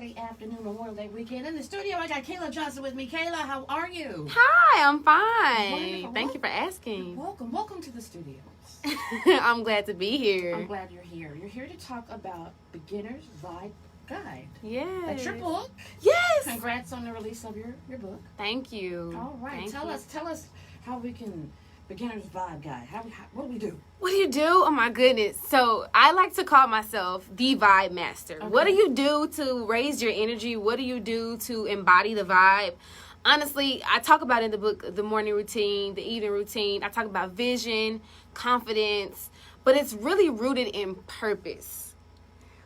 Friday afternoon, Memorial Day weekend. In the studio, I got Kayla Johnson with me. Kayla, how are you? Hi, I'm fine. Wonderful. Thank you for asking. Welcome to the studios. I'm glad to be here. I'm glad you're here. You're here to talk about Beginner's Vibe Guide. Yes. That's your book. Yes. Congrats on the release of your book. Thank you. All right. Tell us how we can Beginner's Vibe Guide. What do we do? What do you do? Oh my goodness. So I like to call myself the Vibe Master. Okay. What do you do to raise your energy? What do you do to embody the vibe? Honestly, I talk about in the book the morning routine, the evening routine. I talk about vision, confidence, but it's really rooted in purpose.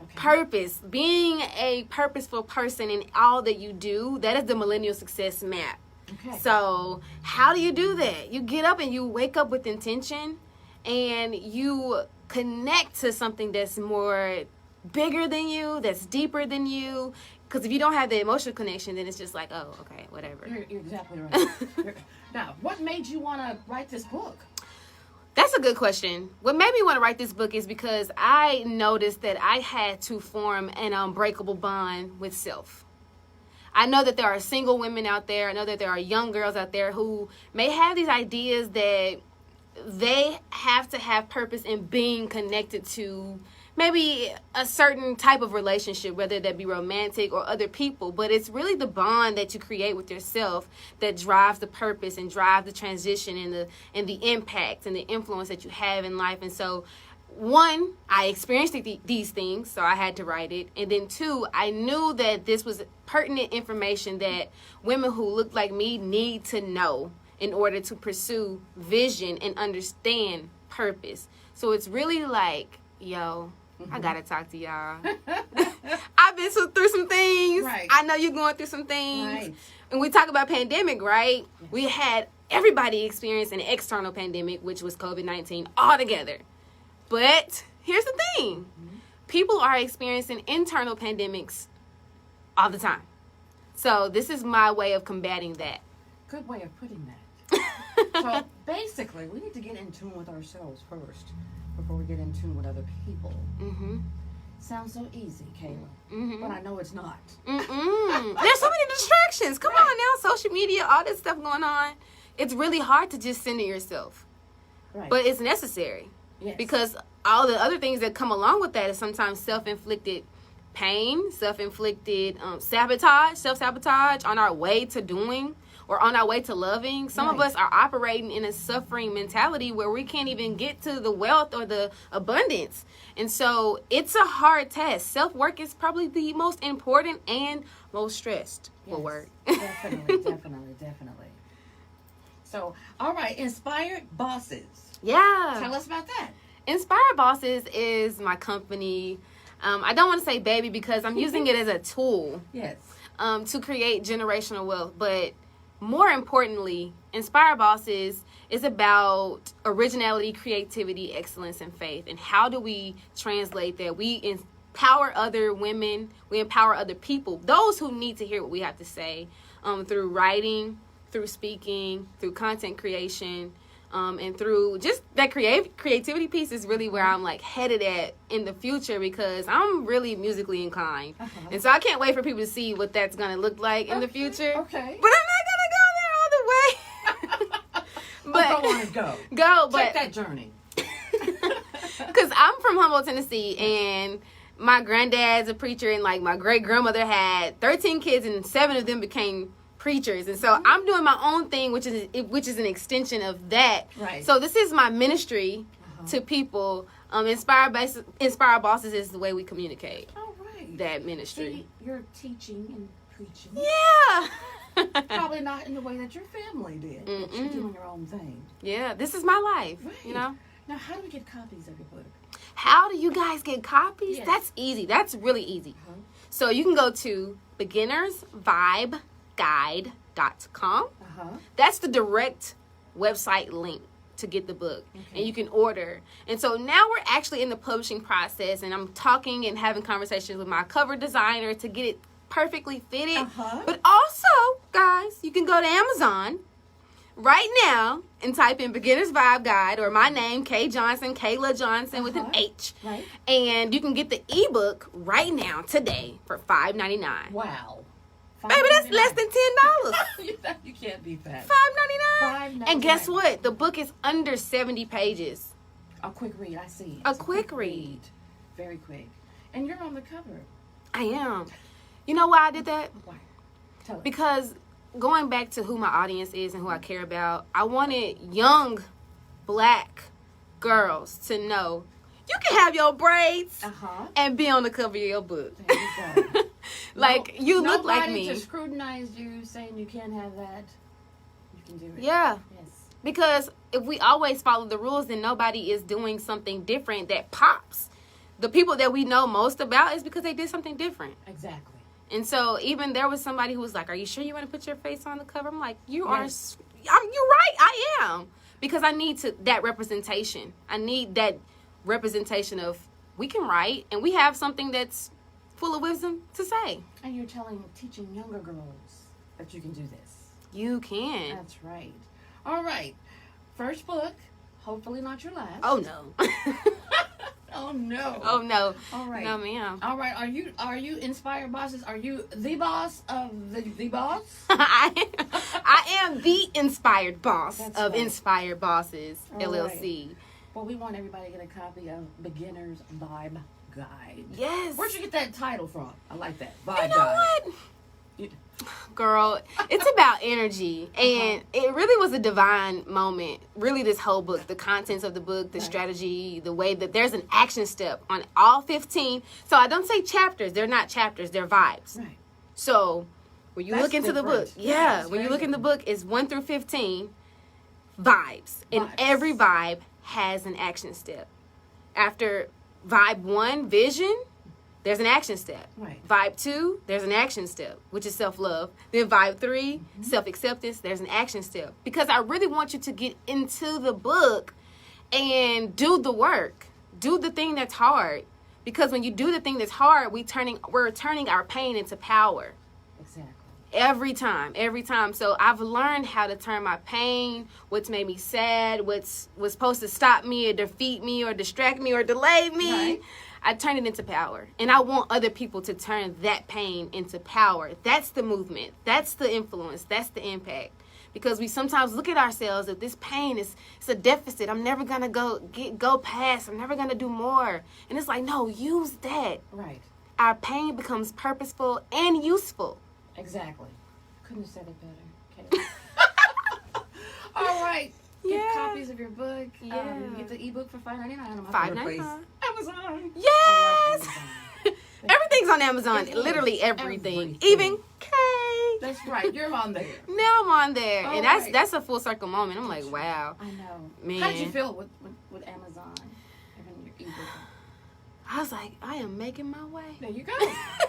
Okay. Purpose. Being a purposeful person in all that you do, that is the Millennial Success Map. Okay. So how do you do that? You get up and you wake up with intention and you connect to something that's more bigger than you, that's deeper than you. Because if you don't have the emotional connection, then it's just like, oh, okay, whatever. You're exactly right. Now, what made you want to write this book? That's a good question. What made me want to write this book is because I noticed that I had to form an unbreakable bond with self. I know that there are single women out there. I know that there are young girls out there who may have these ideas that they have to have purpose in being connected to maybe a certain type of relationship, whether that be romantic or other people. But it's really the bond that you create with yourself that drives the purpose and drives the transition and the impact and the influence that you have in life. And so, one, I experienced these things, so I had to write it. And then two, I knew that this was pertinent information that women who look like me need to know in order to pursue vision and understand purpose. So it's really like, yo, I gotta talk to y'all. I've been through some things. Right. I know you're going through some things. Right. And we talk about pandemic, right? Yes. We had everybody experience an external pandemic, which was COVID-19 all together. But here's the thing. Mm-hmm. People are experiencing internal pandemics all the time. So this is my way of combating that. Good way of putting that. So basically, we need to get in tune with ourselves first before we get in tune with other people. Mm-hmm. Sounds so easy, Kayla. Mm-hmm. But I know it's not. Mm-mm. There's so many distractions. Come on now, social media, all this stuff going on. It's really hard to just center yourself. Right. But it's necessary. Yes. Because all the other things that come along with that is sometimes self-inflicted pain, self-inflicted self-sabotage on our way to doing or on our way to loving. Some of us are operating in a suffering mentality where we can't even get to the wealth or the abundance. And so it's a hard test. Self-work is probably the most important and most stressed work. Definitely. So, all right, Inspired Bosses. Yeah. Tell us about that. Inspired Bosses is my company. I don't want to say baby because I'm using it as a tool. Yes. To create generational wealth. But more importantly, Inspired Bosses is about originality, creativity, excellence, and faith. And how do we translate that? We empower other women. We empower other people. Those who need to hear what we have to say through writing, through speaking, through content creation. And through just that creativity piece is really where I'm like headed at in the future because I'm really musically inclined. Uh-huh. And so I can't wait for people to see what that's going to look like in the future. Okay. But I'm not going to go there all the way. But go on and go. But take that journey. Because I'm from Humboldt, Tennessee, and my granddad's a preacher, and like my great grandmother had 13 kids, and 7 of them became preachers. And so I'm doing my own thing, which is an extension of that. Right. So this is my ministry to people. Inspired Bosses is the way we communicate. All right. That ministry. See, you're teaching and preaching. Yeah. Probably not in the way that your family did. But you're doing your own thing. Yeah. This is my life. Right. You know. Now, how do we get copies of your book? How do you guys get copies? Yes. That's easy. That's really easy. So you can go to beginnersvibeguide.com. That's the direct website link to get the book. And you can order. And so now we're actually in the publishing process, and I'm talking and having conversations with my cover designer to get it perfectly fitted. But also, guys, you can go to Amazon, right now and type in Beginner's Vibe Guide or my name, K Johnson, Kayla Johnson with an H. Right. And you can get the ebook right now, today, for $5.99. Wow. Baby, that's less than $10. You can't beat that. $5.99. And guess what? The book is under 70 pages. A quick read, I see. A quick read. Very quick. And you're on the cover. I am. You know why I did that? Why? Tell us. Because going back to who my audience is and who I care about, I wanted young black girls to know you can have your braids and be on the cover of your book. There you go. Like, you look like me. Nobody to scrutinize you saying you can't have that. You can do it. Yeah. Yes. Because if we always follow the rules, then nobody is doing something different that pops. The people that we know most about is because they did something different. Exactly. And so even there was somebody who was like, are you sure you want to put your face on the cover? I'm like, you're right. I am. Because I need that representation. I need that representation of we can write and we have something that's full of wisdom to say. And you're teaching younger girls that you can do this. You can. That's right. All right. First book. Hopefully not your last. Oh, no. Oh, no. Oh, no. All right. No, ma'am. All right. Are you inspired bosses? Are you the boss of the boss? I am the inspired boss of right. Inspired Bosses, All LLC. Right. Well, we want everybody to get a copy of Beginner's Vibe Guide. Yes. Where'd you get that title from? I like that. Vibe You know Guide. what? Girl, it's about energy. And it really was a divine moment. Really, this whole book, the contents of the book, the strategy, the way that there's an action step on all 15. So I don't say chapters. They're not chapters. They're vibes. Right. So when you look into the book, when you look in the book, it's 1 through 15 vibes. And every vibe has an action step. After vibe 1, vision, there's an action step. Right. Vibe 2, there's an action step, which is self-love. Then vibe 3, self-acceptance, there's an action step. Because I really want you to get into the book and do the work. Do the thing that's hard. Because when you do the thing that's hard, we're turning our pain into power. Exactly. Every time. So I've learned how to turn my pain, what's made me sad, what's supposed to stop me or defeat me or distract me or delay me. Right. I turn it into power. And I want other people to turn that pain into power. That's the movement. That's the influence. That's the impact. Because we sometimes look at ourselves that this pain it's a deficit. I'm never going to go past. I'm never going to do more. And it's like, no, use that. Right. Our pain becomes purposeful and useful. Exactly. Couldn't have said it better. Okay. All right. Get copies of your book. Yeah. Get the ebook for $5.99 on my favorite place, Amazon. Yes. Amazon. Everything's on Amazon. Literally everything. Even Kay. That's right. You're on there. Now I'm on there. All and right. that's a full circle moment. I'm like, wow. I know. Man. How did you feel with Amazon having your ebook? I was like, I am making my way. There you go.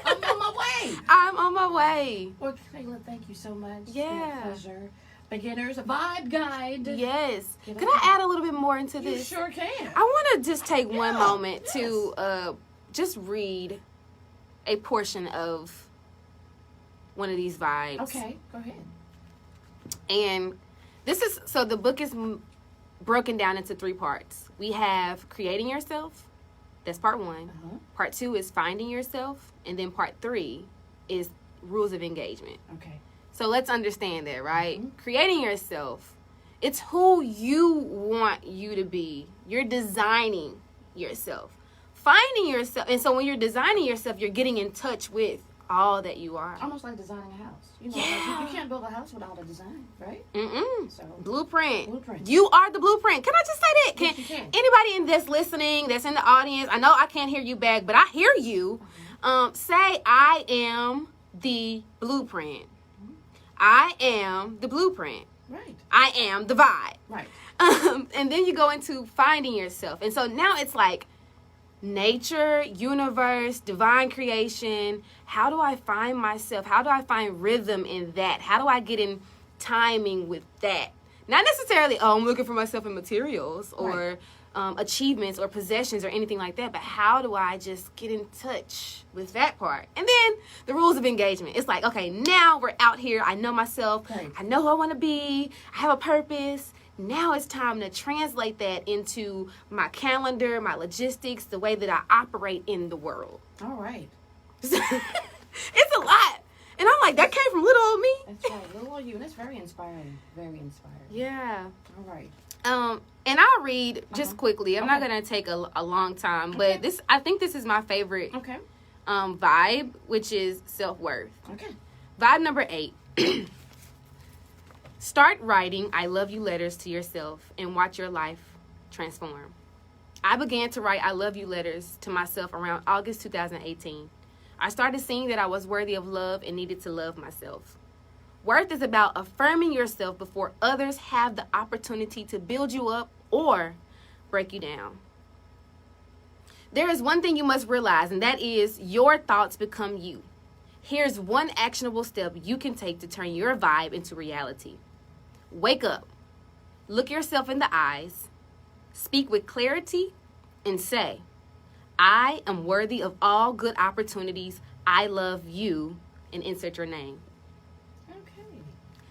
I'm on my way. I'm on my way. Well, Kayla, thank you so much. Yeah. It's a pleasure. Beginner's Vibe Guide. Yes. Can I add a little bit more into You this? sure can. I want to just take one moment to just read a portion of one of these vibes. Okay, go ahead. And this is, so the book is broken down into 3 parts. We have creating yourself. That's part 1. Part 2 is finding yourself. And then part 3 is rules of engagement. Okay. So let's understand that, right? Creating yourself, it's who you want you to be. You're designing yourself. Finding yourself. And so when you're designing yourself, you're getting in touch with all that you are. Almost like designing a house. You know, like you can't build a house without a design, right? So, Blueprint. You are the blueprint. Can I just say that? Yes, you can. Anybody in this listening, that's in the audience, I know I can't hear you back, but I hear you. Say, I am the blueprint. I am the blueprint. Right. I am the vibe. Right. And then you go into finding yourself. And so now it's like nature, universe, divine creation. How do I find myself? How do I find rhythm in that? How do I get in timing with that? Not necessarily, I'm looking for myself in materials or achievements or possessions or anything like that, but how do I just get in touch with that part? And then the rules of engagement. It's like, okay, now we're out here. I know myself. Right. I know who I want to be. I have a purpose. Now it's time to translate that into my calendar, my logistics, the way that I operate in the world. All right. It's a lot. And I'm like, that came from little old me. That's right, little old you. And it's very inspiring. Very inspiring. Yeah. All right. And I'll read just quickly. I'm not Okay. going to take a long time, Okay. but I think this is my favorite Okay. vibe, which is self-worth. Okay. Vibe number 8. Start writing I love you letters to yourself and watch your life transform. I began to write I love you letters to myself around August 2018. I started seeing that I was worthy of love and needed to love myself. Worth is about affirming yourself before others have the opportunity to build you up or break you down. There is one thing you must realize, and that is your thoughts become you. Here's one actionable step you can take to turn your vibe into reality. Wake up, look yourself in the eyes, speak with clarity, and say, I am worthy of all good opportunities. I love you, and insert your name. Okay.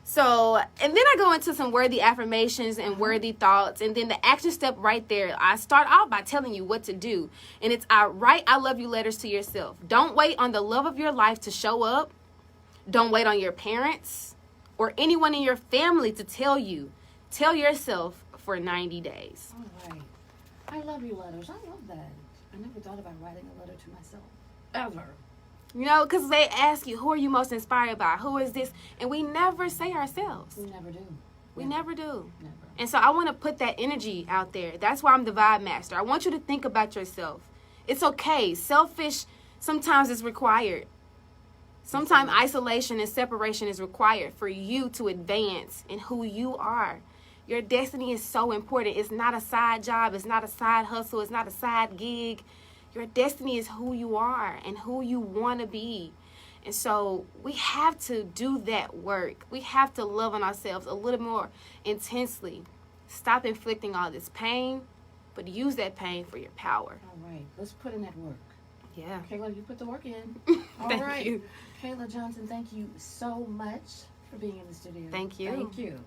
So, and then I go into some worthy affirmations and worthy thoughts. And then the action step right there, I start out by telling you what to do. And it's write I love you letters to yourself. Don't wait on the love of your life to show up. Don't wait on your parents or anyone in your family to tell you. Tell yourself for 90 days. All right. I love you letters. I love that. I never thought about writing a letter to myself. Ever. You know, because they ask you, who are you most inspired by? Who is this? And we never say ourselves. We never do. We never do. Never. And so I want to put that energy out there. That's why I'm the vibe master. I want you to think about yourself. It's okay. Selfish sometimes is required. Sometimes isolation and separation is required for you to advance in who you are. Your destiny is so important. It's not a side job. It's not a side hustle. It's not a side gig. Your destiny is who you are and who you want to be. And so we have to do that work. We have to love on ourselves a little more intensely. Stop inflicting all this pain, but use that pain for your power. All right. Let's put in that work. Yeah. Kayla, you put the work in. All Thank right. you. Kayla Johnson, thank you so much for being in the studio. Thank you. Thank you.